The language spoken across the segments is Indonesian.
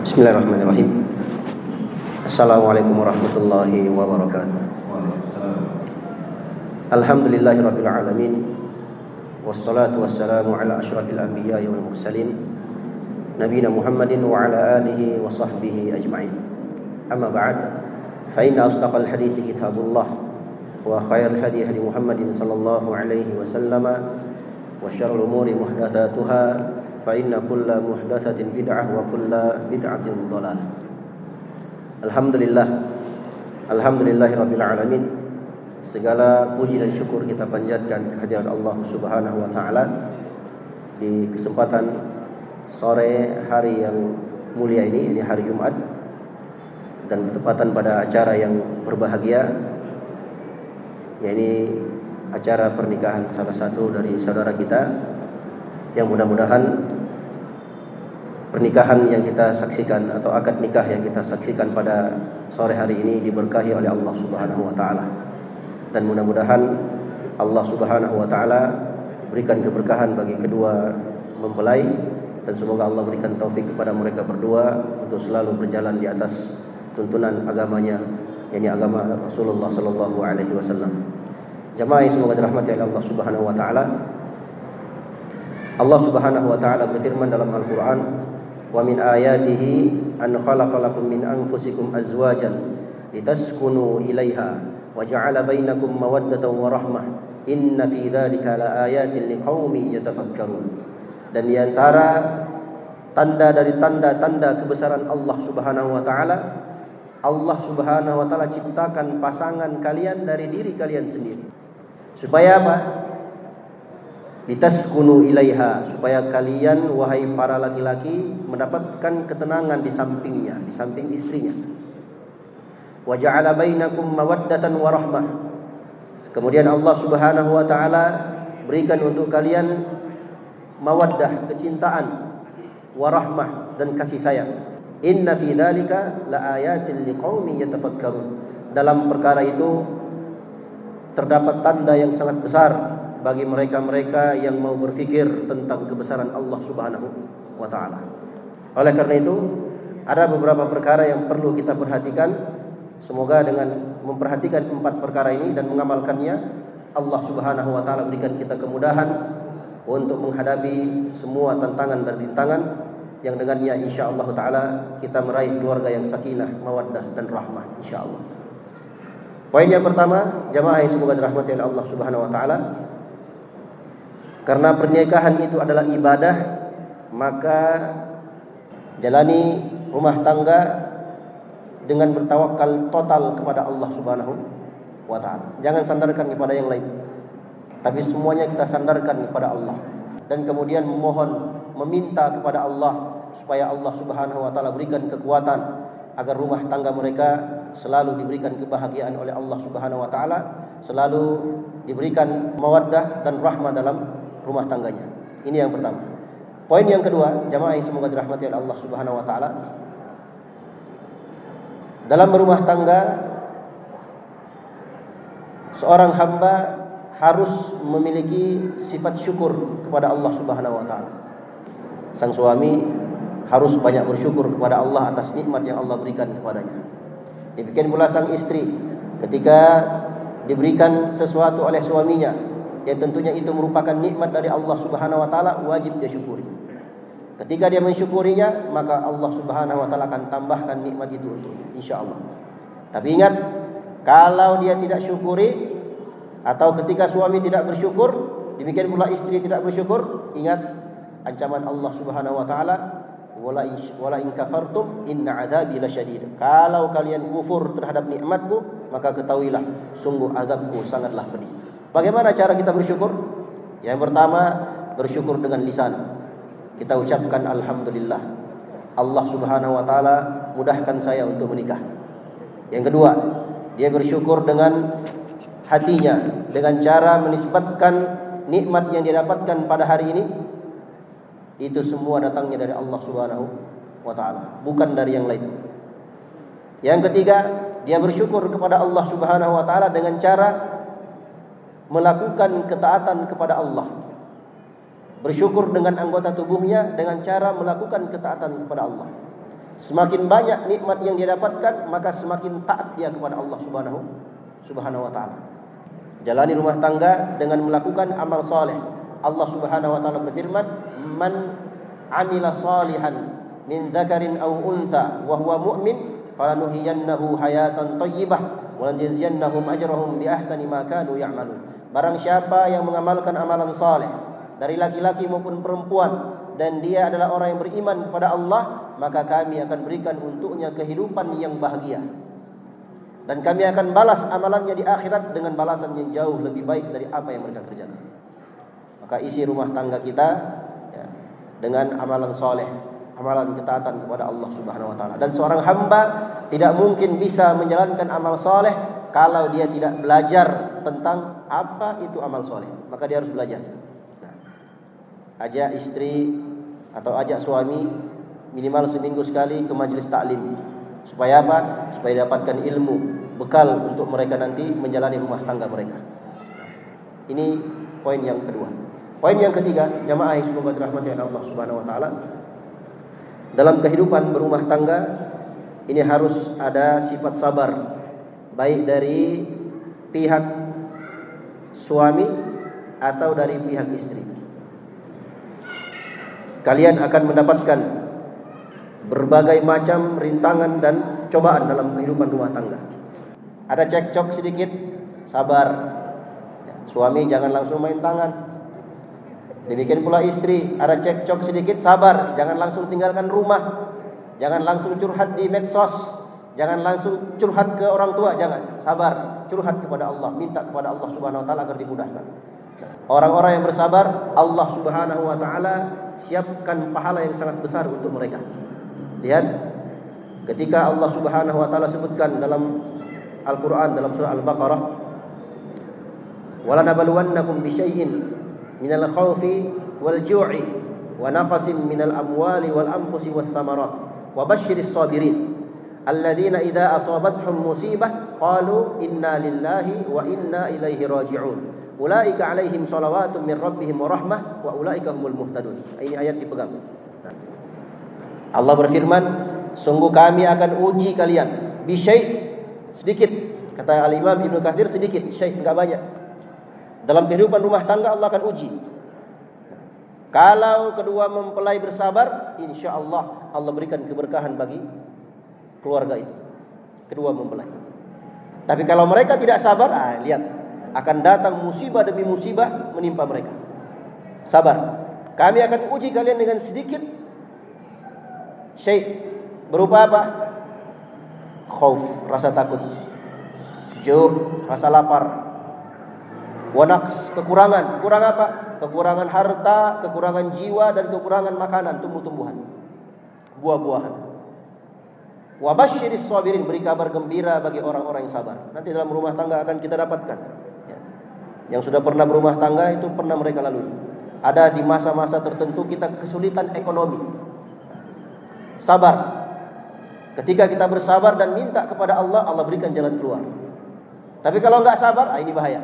Bismillahirrahmanirrahim. Assalamualaikum warahmatullahi wabarakatuh. Alhamdulillahirabbil alamin. Wassalatu wassalamu ala asyrafil anbiya'i wal mursalin nabiyina Muhammadin wa ala alihi wa sahbihi ajma'in. Amma ba'd. Fa inna asdaqal hadithi kitabullah wa khairal hadi hadi Muhammadin sallallahu alaihi wasallam wa syarrul umuri muhdatsatuha fa inna kulla muhdatsatin bid'ah wa kulla bid'atin dhalalah. Alhamdulillahirabbil alamin. Segala puji dan syukur kita panjatkan kehadirat Allah Subhanahu wa taala di kesempatan sore hari yang mulia ini hari Jumat, dan bertepatan pada acara yang berbahagia, yakni acara pernikahan salah satu dari saudara kita, yang mudah-mudahan pernikahan yang kita saksikan atau akad nikah yang kita saksikan pada sore hari ini diberkahi oleh Allah Subhanahu wa taala. Dan mudah-mudahan Allah Subhanahu wa taala berikan keberkahan bagi kedua mempelai, dan semoga Allah berikan taufik kepada mereka berdua untuk selalu berjalan di atas tuntunan agamanya, yakni agama Rasulullah sallallahu alaihi wasallam. Jamaah yang semoga dirahmati oleh Allah Subhanahu wa taala. Allah Subhanahu wa taala berfirman dalam Al-Qur'an, "Wa min ayatihi an khalaqalakum min anfusikum azwajan litaskunu ilaiha wa ja'ala bainakum mawaddatan wa rahmah inna fi dzalika laayatin liqaumin yatafakkarun." Dan di antara tanda dari tanda-tanda kebesaran Allah Subhanahu wa taala, Allah Subhanahu wa taala ciptakan pasangan kalian dari diri kalian sendiri. Supaya apa? Litaskunu ilaiha, supaya kalian wahai para laki-laki mendapatkan ketenangan di sampingnya, di samping istrinya. Wa ja'ala bainakum mawaddatan wa rahmah. Kemudian Allah Subhanahu wa taala berikan untuk kalian mawaddah, kecintaan, wa rahmah, dan kasih sayang. Inna fi dzalika laayatin liqaumin yatafakkarun. Dalam perkara itu terdapat tanda yang sangat besar bagi mereka-mereka yang mau berfikir tentang kebesaran Allah Subhanahu wa taala. Oleh karena itu, ada beberapa perkara yang perlu kita perhatikan. Semoga dengan memperhatikan 4 perkara ini dan mengamalkannya, Allah Subhanahu wa taala berikan kita kemudahan untuk menghadapi semua tantangan dan rintangan yang dengannya insyaallah taala kita meraih keluarga yang sakinah, mawaddah, dan rahmah insyaallah. Poin yang pertama, jamaah yang semoga dirahmati oleh Allah Subhanahu wa taala, karena pernikahan itu adalah ibadah, maka jalani rumah tangga dengan bertawakal total kepada Allah Subhanahu wa taala. Jangan sandarkan kepada yang lain, tapi semuanya kita sandarkan kepada Allah. Dan kemudian memohon, meminta kepada Allah supaya Allah Subhanahu wa taala berikan kekuatan agar rumah tangga mereka selalu diberikan kebahagiaan oleh Allah Subhanahu wa taala, selalu diberikan mawaddah dan rahmah dalam rumah tangganya. Ini yang pertama. Poin yang kedua, jamaah yang semoga dirahmati oleh Allah Subhanahu wa taala, dalam berumah tangga seorang hamba harus memiliki sifat syukur kepada Allah Subhanahu wa taala. Sang suami harus banyak bersyukur kepada Allah atas nikmat yang Allah berikan kepadanya. Demikian pula sang istri, ketika diberikan sesuatu oleh suaminya yang tentunya itu merupakan nikmat dari Allah Subhanahu wa taala, wajib dia syukuri. Ketika dia mensyukurinya, maka Allah Subhanahu wa taala akan tambahkan nikmat itu untuknya insyaallah. Tapi ingat, kalau dia tidak syukuri atau ketika suami tidak bersyukur, demikian pula istri tidak bersyukur, ingat ancaman Allah Subhanahu wa taala, wala in kafartum inna adzabi lasyadid. Kalau kalian kufur terhadap nikmatku, maka ketahuilah sungguh azabku sangatlah pedih. Bagaimana cara kita bersyukur? Yang pertama, bersyukur dengan lisan. Kita ucapkan alhamdulillah, Allah Subhanahu wa taala mudahkan saya untuk menikah. Yang kedua, dia bersyukur dengan hatinya dengan cara menisbatkan nikmat yang dia dapatkan pada hari ini itu semua datangnya dari Allah Subhanahu wa taala, bukan dari yang lain. Yang ketiga, dia bersyukur kepada Allah Subhanahu wa taala dengan cara melakukan ketaatan kepada Allah. Bersyukur dengan anggota tubuhnya dengan cara melakukan ketaatan kepada Allah. Semakin banyak nikmat yang dia dapatkan, maka semakin taat dia kepada Allah Subhanahu wa taala. Jalani rumah tangga dengan melakukan amal saleh. Allah Subhanahu wa taala berfirman, "Man 'amila salihan min dzakarin aw untha wa huwa mu'min falanuhyiyannahu hayatan thayyibah wa lanajziyannahum ajrahum bi ahsani ma kanu ya'malun." Barang siapa yang mengamalkan amalan saleh dari laki-laki maupun perempuan dan dia adalah orang yang beriman kepada Allah, maka kami akan berikan untuknya kehidupan yang bahagia. Dan kami akan balas amalannya di akhirat dengan balasan yang jauh lebih baik dari apa yang mereka kerjakan. Maka isi rumah tangga kita ya, dengan amalan soleh, amalan ketaatan kepada Allah Subhanahu wa taala. Dan seorang hamba tidak mungkin bisa menjalankan amal soleh kalau dia tidak belajar tentang apa itu amal soleh. Maka dia harus belajar. Nah, ajak istri atau ajak suami minimal seminggu sekali ke majelis taklim. Supaya apa? Supaya dapatkan ilmu, bekal untuk mereka nanti menjalani rumah tangga mereka. Ini poin yang kedua. Poin yang ketiga, jamaah yang semoga dirahmati oleh Allah Subhanahu wa taala. Dalam kehidupan berumah tangga ini harus ada sifat sabar, baik dari pihak suami atau dari pihak istri. Kalian akan mendapatkan berbagai macam rintangan dan cobaan dalam kehidupan rumah tangga. Ada cekcok sedikit, sabar. Suami jangan langsung main tangan. Demikian pula istri, ada cekcok sedikit, sabar. Jangan langsung tinggalkan rumah. Jangan langsung curhat di medsos. Jangan langsung curhat ke orang tua, jangan. Sabar, curhat kepada Allah, minta kepada Allah Subhanahu wa taala agar dimudahkan. Orang-orang yang bersabar, Allah Subhanahu wa taala siapkan pahala yang sangat besar untuk mereka. Lihat, ketika Allah Subhanahu wa taala sebutkan dalam Al-Qur'an dalam surah Al-Baqarah, "Wala nabluwannakum bisyai'in minal khaufi wal ju'i wa naqsin minal amwali wal anfusi wath thamarat wa basyyiris sabirin alladzina idza asabathum musibah qalu inna lillahi wa inna ilaihi raji'un ulaika 'alaihim shalawatun min rabbihim wa rahmah wa ulaika humul muhtadun." Ini ayat dipegang. Allah berfirman, sungguh kami akan uji kalian bisyai', sedikit. Kata Al-Imam Ibnu Katsir, sedikit, syai' enggak banyak. Dalam kehidupan rumah tangga Allah akan uji. Kalau kedua mempelai bersabar, insya Allah Allah berikan keberkahan bagi keluarga itu, kedua mempelai. Tapi kalau mereka tidak sabar, lihat, akan datang musibah demi musibah menimpa mereka. Sabar. Kami akan uji kalian dengan sedikit syai', berupa apa? Khauf, rasa takut. Ju', rasa lapar. Wanaks, kekurangan. Kurang apa? Kekurangan harta, kekurangan jiwa, dan kekurangan makanan, tumbuh-tumbuhan, buah-buahan. Wabasyiris sabirin, beri kabar gembira bagi orang-orang yang sabar. Nanti dalam rumah tangga akan kita dapatkan ya. Yang sudah pernah berumah tangga itu pernah mereka lalui. Ada di masa-masa tertentu kita kesulitan ekonomi. Sabar. Ketika kita bersabar dan minta kepada Allah, Allah berikan jalan keluar. Tapi kalau enggak sabar, ini bahaya.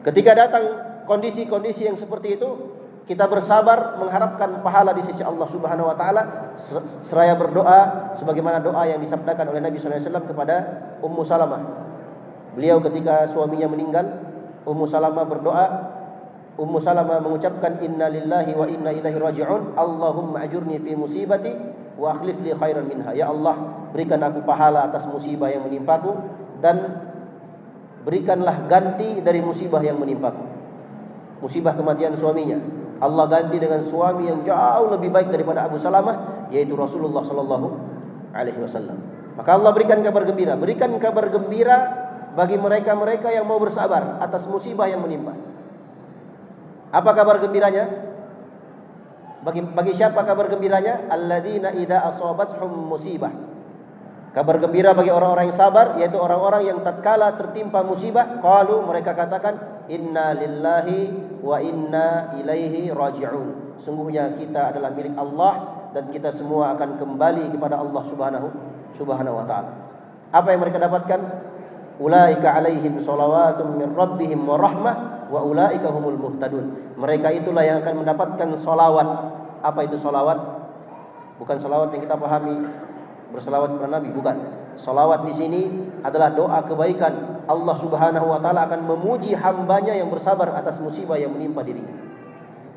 Ketika datang kondisi-kondisi yang seperti itu, kita bersabar mengharapkan pahala di sisi Allah Subhanahu wa taala, seraya berdoa sebagaimana doa yang disabdakan oleh Nabi sallallahu alaihi wasallam kepada Ummu Salamah. Beliau ketika suaminya meninggal, Ummu Salamah berdoa, Ummu Salamah mengucapkan inna lillahi wa inna ilaihi raji'un, Allahumma ajurni fi musibati wa akhlif li khairan minha. Ya Allah, berikan aku pahala atas musibah yang menimpaku dan berikanlah ganti dari musibah yang menimpaku. Musibah kematian suaminya, Allah ganti dengan suami yang jauh lebih baik daripada Abu Salamah, yaitu Rasulullah sallallahu alaihi wasallam. Maka Allah berikan kabar gembira, bagi mereka-mereka yang mau bersabar atas musibah yang menimpa. Apa kabar gembiranya? Bagi siapa kabar gembiranya? Alladzina idza asabathum musibah. Kabar gembira bagi orang-orang yang sabar, yaitu orang-orang yang tatkala tertimpa musibah, qalu, mereka katakan, inna lillahi wa inna ilaihi raji'un. Sungguhnya kita adalah milik Allah dan kita semua akan kembali kepada Allah Subhanahu wa taala. Apa yang mereka dapatkan? Ulaika alaihim shalawatun min rabbihim wa rahmah wa ulaika humul muhtadun. Mereka itulah yang akan mendapatkan salawat. Apa itu salawat? Bukan salawat yang kita pahami bersalawat kepada Nabi, bukan. Salawat di sini adalah doa kebaikan. Allah Subhanahu wa taala akan memuji hambanya yang bersabar atas musibah yang menimpa dirinya.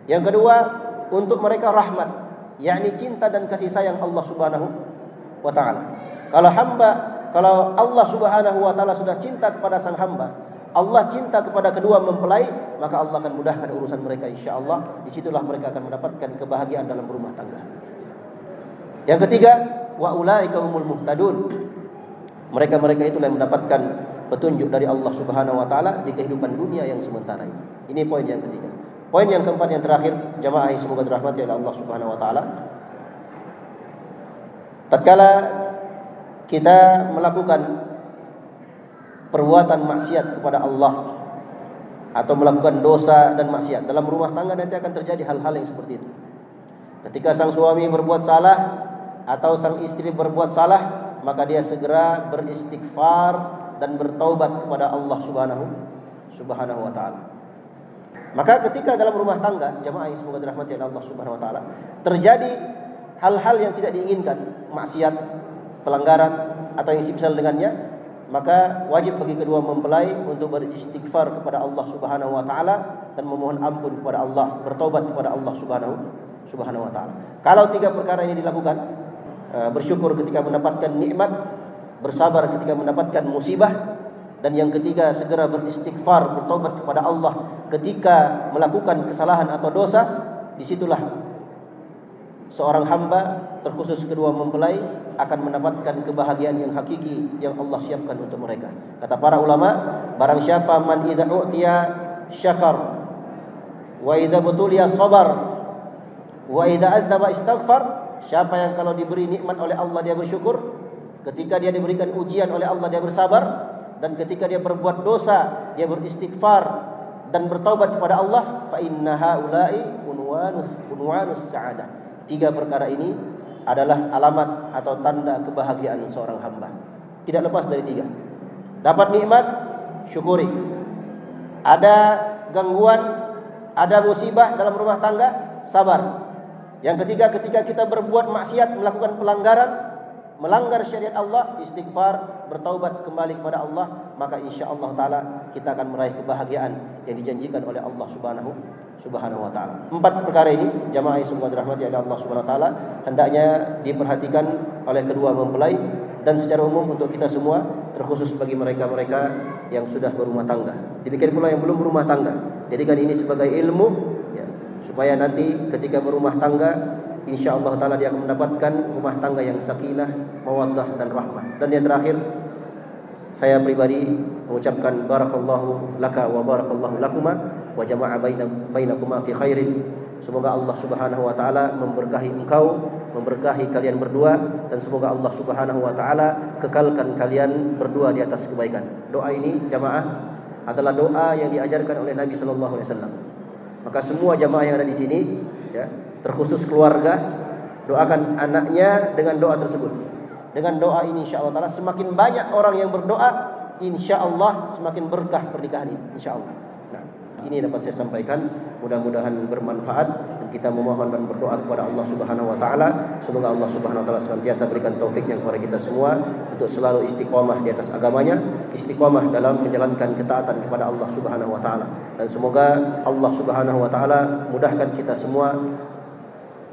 Yang kedua, untuk mereka rahmat, yakni cinta dan kasih sayang Allah Subhanahu wa taala. Kalau Allah Subhanahu wa taala sudah cinta kepada sang hamba, Allah cinta kepada kedua mempelai, maka Allah akan mudahkan urusan mereka insyaallah. Disitulah mereka akan mendapatkan kebahagiaan dalam rumah tangga. Yang ketiga, wa ulaika humul muhtadun. Mereka-mereka itulah yang mendapatkan petunjuk dari Allah Subhanahu wa taala di kehidupan dunia yang sementara ini. Ini poin yang ketiga. Poin yang keempat yang terakhir, jamaah yang semoga dirahmati oleh Allah Subhanahu wa taala. Tatkala kita melakukan perbuatan maksiat kepada Allah atau melakukan dosa dan maksiat dalam rumah tangga, nanti akan terjadi hal-hal yang seperti itu. Ketika sang suami berbuat salah atau sang istri berbuat salah, maka dia segera beristighfar dan bertaubat kepada Allah Subhanahu wa taala. Maka ketika dalam rumah tangga, jamaah yang semoga dirahmati oleh Allah Subhanahu wa taala, terjadi hal-hal yang tidak diinginkan, maksiat, pelanggaran atau yang semisal dengannya, maka wajib bagi kedua mempelai untuk beristighfar kepada Allah Subhanahu wa taala dan memohon ampun kepada Allah, bertaubat kepada Allah Subhanahu wa taala. Kalau tiga perkara ini dilakukan, bersyukur ketika mendapatkan nikmat, bersabar ketika mendapatkan musibah, dan yang ketiga segera beristighfar, bertobat kepada Allah ketika melakukan kesalahan atau dosa, disitulah seorang hamba, terkhusus kedua mempelai, akan mendapatkan kebahagiaan yang hakiki yang Allah siapkan untuk mereka. Kata para ulama, barang siapa man idza u'tiya syakar wa idza butuliya sabar wa idza adzaba istaghfar, siapa yang kalau diberi nikmat oleh Allah dia bersyukur, ketika dia diberikan ujian oleh Allah dia bersabar, dan ketika dia berbuat dosa dia beristighfar dan bertaubat kepada Allah, fa inna haula'i unwanus sa'adah. Tiga perkara ini adalah alamat atau tanda kebahagiaan seorang hamba. Tidak lepas dari tiga. Dapat nikmat, syukuri. Ada gangguan, ada musibah dalam rumah tangga, sabar. Yang ketiga, ketika kita berbuat maksiat, melakukan pelanggaran, melanggar syariat Allah, istighfar, bertaubat kembali kepada Allah, maka insyaallah taala kita akan meraih kebahagiaan yang dijanjikan oleh Allah Subhanahu wa taala. Empat perkara ini, jamaah yang semoga dirahmati oleh Allah Subhanahu wa taala, hendaknya diperhatikan oleh kedua mempelai dan secara umum untuk kita semua, terkhusus bagi mereka-mereka yang sudah berumah tangga. Demikian pula yang belum berumah tangga. Jadikan ini sebagai ilmu ya, supaya nanti ketika berumah tangga, insyaallah taala dia akan mendapatkan rumah tangga yang sakinah, mawaddah dan rahmah. Dan yang terakhir, saya pribadi mengucapkan barakallahu laka wa barakallahu lakuma wa jama'a bainakuma fi khairin. Semoga Allah Subhanahu wa taala memberkahi engkau, memberkahi kalian berdua, dan semoga Allah Subhanahu wa taala kekalkan kalian berdua di atas kebaikan. Doa ini jamaah adalah doa yang diajarkan oleh Nabi sallallahu alaihi wasallam. Maka semua jamaah yang ada di sini ya, terkhusus keluarga, doakan anaknya dengan doa tersebut. Dengan doa ini insyaallah taala semakin banyak orang yang berdoa, insyaallah semakin berkah pernikahan ini insyaallah. Nah, ini dapat saya sampaikan, mudah-mudahan bermanfaat, dan kita memohon dan berdoa kepada Allah Subhanahu wa taala, semoga Allah Subhanahu wa taala senantiasa berikan taufiknya kepada kita semua untuk selalu istiqomah di atas agamanya, istiqomah dalam menjalankan ketaatan kepada Allah Subhanahu wa taala, dan semoga Allah Subhanahu wa taala mudahkan kita semua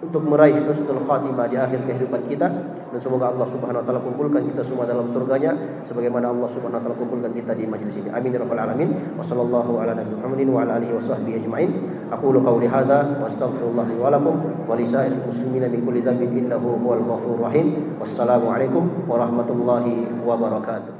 untuk meraih husnul khatimah di akhir kehidupan kita, dan semoga Allah Subhanahu wa taala kumpulkan kita semua dalam surganya sebagaimana Allah Subhanahu wa taala kumpulkan kita di majlis ini. Amin ya rabbal alamin. Wa sallallahu ala nabiyina Muhammadin wa ala alihi wa sahbihi ajmain. Aqulu qawli hadza wa astaghfirullah li wa lakum wa li sa'iril muslimina min kulli dhanbin innahu huwal ghafurur rahim. Wassalamu alaikum warahmatullahi wabarakatuh.